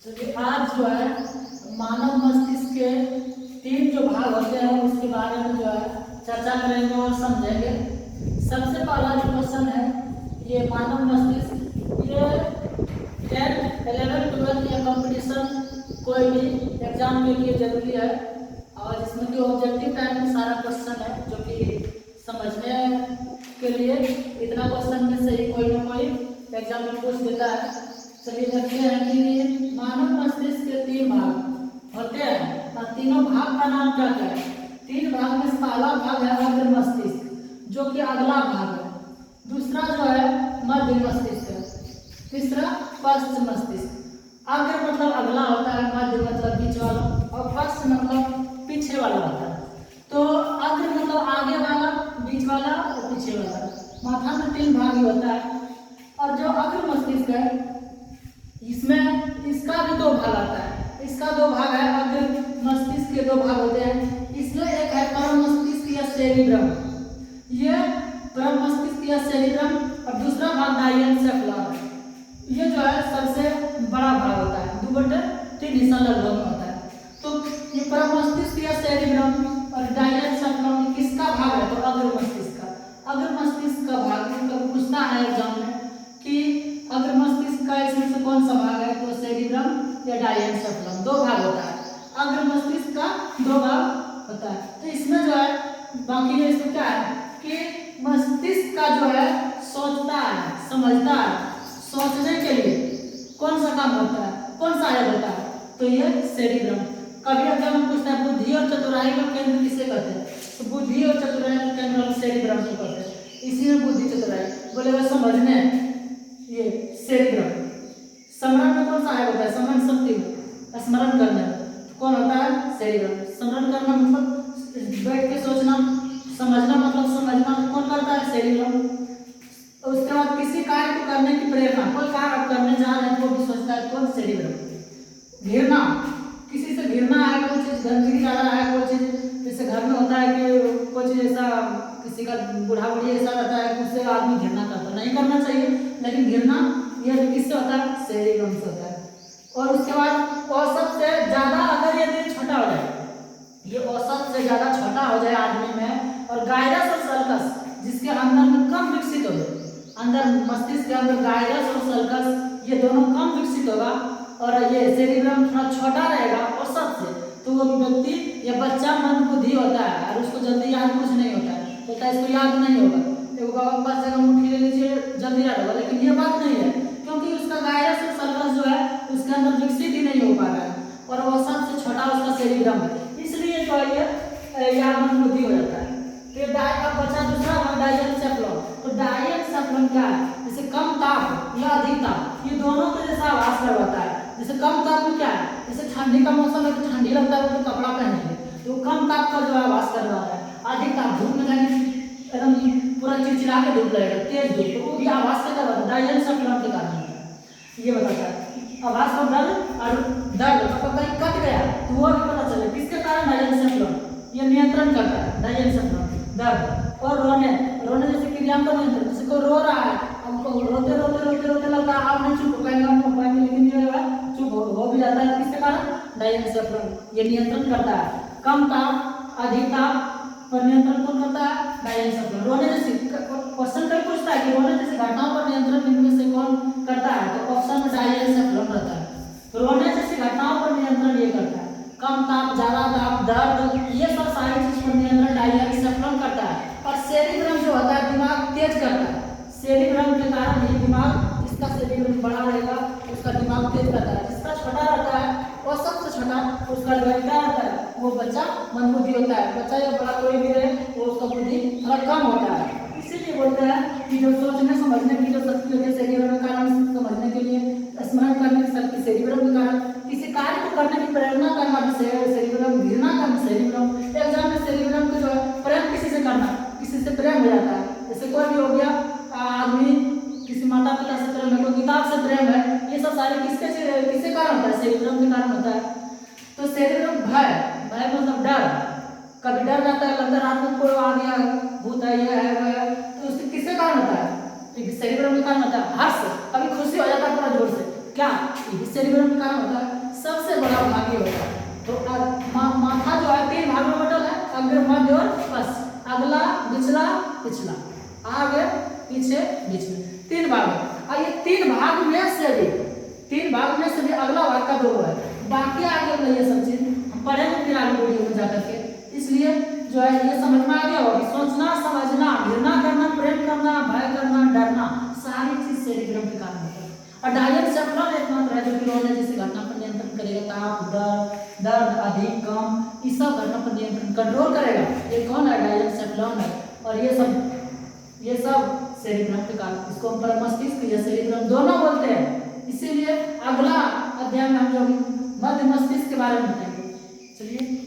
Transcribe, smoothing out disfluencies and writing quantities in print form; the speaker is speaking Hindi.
क्योंकि आज जो है मानव मस्तिष्क के 3 जो भाग होते हैं उसके बारे में जो है चर्चा करेंगे और समझेंगे। सबसे पहला जो क्वेश्चन है, ये मानव मस्तिष्क, ये 10th 11th 12th या कंपटीशन कोई भी एग्जाम के लिए जरूरी है और इसमें भी ऑब्जेक्टिव टाइप में सारा क्वेश्चन है जो कि समझने के लिए इतना क्वेश्चन में से ही कोई ना कोई एग्जाम में पूछ देता है। चलिए देखते हैं कि मानव मस्तिष्क के 3 भाग होते हैं और तीनों भाग का नाम क्या क्या है। 3 भाग में से पहला भाग है अग्र मस्तिष्क जो कि अगला भाग है, दूसरा जो है मध्य मस्तिष्क है, तीसरा पश्च मस्तिष्क। अग्र मतलब अगला होता है, मध्य मतलब बीच वाला और पश्च मतलब पीछे वाला होता है। तो अग्र मतलब आगे वाला, बीच वाला और पीछे वाला। माथा में 3 भाग ही होता है और जो अग्र मस्तिष्क है इसमें इसका भी 2 भाग आता है। इसका 2 भाग है, अग्र मस्तिष्क के 2 भाग होते हैं। इसमें एक है परम मस्तिष्क या सेरिब्रम, ये परम मस्तिष्क या सेरिब्रम, और दूसरा भाग डायनसेफलन है। ये जो है सबसे बड़ा भाग होता है, 2/3 हिस्सा लगभग होता है। तो ये परम मस्तिष्क या सेरिब्रम और डायनसेफलन किसका भाग है? तो अग्र मस्तिष्क का। अग्र मस्तिष्क का भाग कभी पूछना है एग्जाम में कि अग्र मस्तिष्क का इसमें से कौन सा भाग है, तो सेरिब्रम या डायनसेफलन 2 भाग होता है। अग्र मस्तिष्क का 2 भाग होता है। तो इसमें जो है बाकी ये इसमें क्या है कि मस्तिष्क का जो है सोचता है, समझता है, सोचने के लिए कौन सा काम होता है, कौन सा आयोग होता है, तो ये सेरिब्रम। कभी एग्जाम में पूछता है बुद्धि और चतुराई का केंद्र किसे कहते हैं, तो बुद्धि और चतुराई का केंद्र हम सेरिब्रम को कहते हैं। इसी में बुद्धि चतुराई बोलेगा समझने, ये सेरिब्रम। स्मरण में कौन सा आयोग होता है, समरण शक्ति में, स्मरण करने में तो कौन होता है, सेरिब्रम। स्मरण करना मतलब बैठ के सोचना, समझना मतलब समझना कौन करता है, सेरिब्रम। तो उसके बाद किसी कार्य को करने की प्रेरणा, कोई कार्य आप करने जा रहे हैं तो वो भी सोचता है, कौन, सेरिब्रम। घृणा, किसी से घृणा है, कोई चीज गंदगी ज्यादा है, कोई चीज जैसे घर में होता है कि कोई चीज ऐसा किसी का बूढ़ा बुढ़ी ऐसा रहता है कि उससे आदमी घृणा करता, नहीं करना चाहिए, लेकिन घृणा यह किससे होता है, सेरिब्रम से होता है। और उसके बाद औसत से ज्यादा अगर यदि छोटा हो जाए, ये औसत से ज्यादा छोटा हो जाए आदमी में, और गायरस और सल्कस जिसके अंदर में कम विकसित हो जाए, अंदर मस्तिष्क के अंदर गायरस और सल्कस ये दोनों कम विकसित होगा और ये सेरिब्रम थोड़ा छोटा रहेगा औसत से, तो वो व्यक्ति या बच्चा मंदबुद्धि होता है और उसको जल्दी याद कुछ नहीं होता है, होता है इसको याद नहीं होगा। तो बाबा के पास जगह मुट्ठी ले लीजिए जल्दी याद होगा, लेकिन ये बात नहीं है क्योंकि उसका गायरस और सल्कस जो है उसके अंदर विकसित ही नहीं हो पा रहा है और औसत से छोटा उसका सेरिब्रम है, इसलिए जो है ये याद मंदबुद्धि हो जाता है। फिर बचा दूसरा भाग डायनसेफलन। तो डायनसेफलन क्या है, जैसे कम ताप या अधिक ताप, ये दोनों का जैसा आवाज करवाता है। जैसे कम ताप में क्या है, जैसे ठंडी का मौसम है तो ठंडी लगता है तो कपड़ा पहनेंगे, तो कम ताप का जो आवाज करवाता है। अधिक ताप धूप में जाएंगे एकदम पूरा चिड़चिड़ा के धूप लगेगा, तेज धूप, तो वो भी आवाज से करवाता है, डायनसेफलन के कारण होता है। ये बताता है आवाज का दर्द और दर्द कहीं कट गया तो वो भी पता चले किसके कारण, डायनसेफलन ये नियंत्रण करता है, डायनसेफलन दर्द। और रोने, रोने जैसे क्रियाओं का नियंत्रण, जैसे कोई रो रहा है हमको रोते रोते रोते रोते लगता है आप नहीं चुप हो पाएंगे, हम हो पाएंगे, लेकिन ये जो है चुप हो भी जाता है, किसके कारण, डायनसेफलन ये नियंत्रण करता है। कम ताप अधिक ताप पर नियंत्रण कौन करता है, डायनसेफलन। रोने जैसे क्वेश्चन कभी पूछता है कि रोने जैसी घटनाओं पर नियंत्रण इनमें से कौन करता है, तो ऑप्शन में डायनसेफलन रहता है। रोने जैसी घटनाओं पर नियंत्रण ये करता है। कम ताप, ज्यादा ताप, दर्द, ये सब सारी चीज पर नियंत्रण डायनसेफलन करता है। और सेरिब्रम जो होता है दिमाग तेज करता है, सेरिब्रम के कारण ये दिमाग, जिसका सेरिब्रम बड़ा रहेगा उसका दिमाग तेज करता है, जिसका छोटा रहता है वो सबसे छोटा उसका जो क्या रहता है वो बच्चा मंदबुद्धि होता है। बच्चा या बड़ा कोई भी रहे वो उसका बुद्धि थोड़ा कम होता है। इसीलिए बोलते हैं कि जो सोचने समझने की जो शक्ति होती है सेरिब्रम के कारण, समझने के लिए स्मरण करने की शक्ति सेरिब्रम के कारण, किसी कार्य को करने की प्रेरणा करना भी सेरिब्रम, घृणा करना सेरिब्रम, एग्जाम में सेरिब्रम को जो है प्रेम किसी से करना, किसी से प्रेम हो जाता है, जैसे कोई भी हो गया आदमी किसी माता पिता से प्रेम है, कोई किताब से प्रेम है, ये सब सारे किसके कारण होता है, सेरिब्रम के कारण होता है। तो सेरिब्रम भय, भय मतलब डर, कभी डर जाता है लगता है रात में कोई आ गया भूत है ये है वो है, तो उससे किसके कारण होता है, सेरिब्रम के कारण होता है। हर्ष, कभी खुशी हो जाता है पूरा जोर से, क्या यही सेरिब्रम का काम होता है, सबसे बड़ा भाग ये होता है। तो माथा जो है 3 भाग में बटल है, अग्र मध्य और पश्च, अगला निचला पिछला, आगे पीछे बीच में 3 भाग है। और ये 3 भाग में से भी अगला भाग का 2 है, बाकी आगे वाला ये सब चीज हम पढ़ेंगे फिर आगे वीडियो में जाकर के। इसलिए जो है ये समझ में आ गया होगा, सोचना समझना, घृणा करना, प्रेम करना, भय करना, डरना, सारी चीज सेरिब्रम के कारण होता है। और डायनसेफलन एकमात्र है जो कि रोने जैसी घटना पर नियंत्रण करेगा, ताप, दर्द अधिक कम, इस सब घटना पर नियंत्रण कंट्रोल करेगा। ये कौन है? डायनसेफलन है। और ये सब सेरिब्रम के कारण, इसको हम परमस्तिष्क या सेरिब्रम दोनों बोलते हैं। इसीलिए अगला अध्याय में हम जो मध्य मस्तिष्क के बारे में बताएंगे। चलिए